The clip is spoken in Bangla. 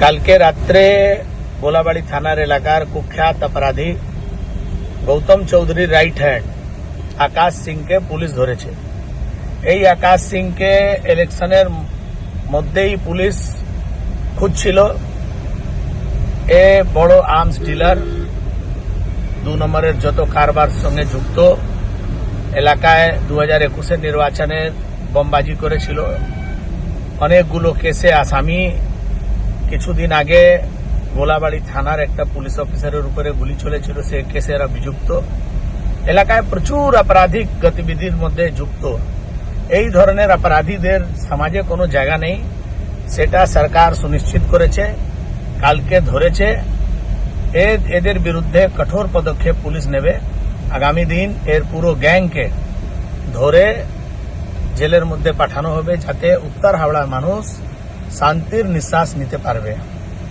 কালকে রাত্রে গোলাবাড়ি থানার এলাকার কুখ্যাত অপরাধী গৌতম চৌধুরীর রাইট হ্যান্ড আকাশ সিংকে পুলিশ ধরেছে। এই আকাশ সিংকে ইলেকশনের মধ্যেই পুলিশ খুঁজছিল। এ বড় আর্মস ডিলার, 2 নম্বরের যত কারবার সঙ্গে যুক্ত, এলাকায় 2021 নির্বাচনে বোমবাজি করেছিল, অনেকগুলো কেসে আসামি। কিছুদিন আগে গোলাবাড়ি থানার একটা পুলিশ অফিসারের উপরে গুলি চলেছিল, সে কেসের অভিযুক্ত। এলাকায় প্রচুর অপরাধিক গতিবিধির মধ্যে যুক্ত। এই ধরনের অপরাধীদের সমাজে কোনো জায়গা নেই, সেটা সরকার সুনিশ্চিত করেছে, কালকে ধরেছে। এদের বিরুদ্ধে কঠোর পদক্ষেপ পুলিশ নেবে। আগামী দিন এর পুরো গ্যাংকে ধরে জেলের মধ্যে পাঠানো হবে, যাতে উত্তর হাওড়ার মানুষ শান্তির নিঃশ্বাস নিতে পারবে।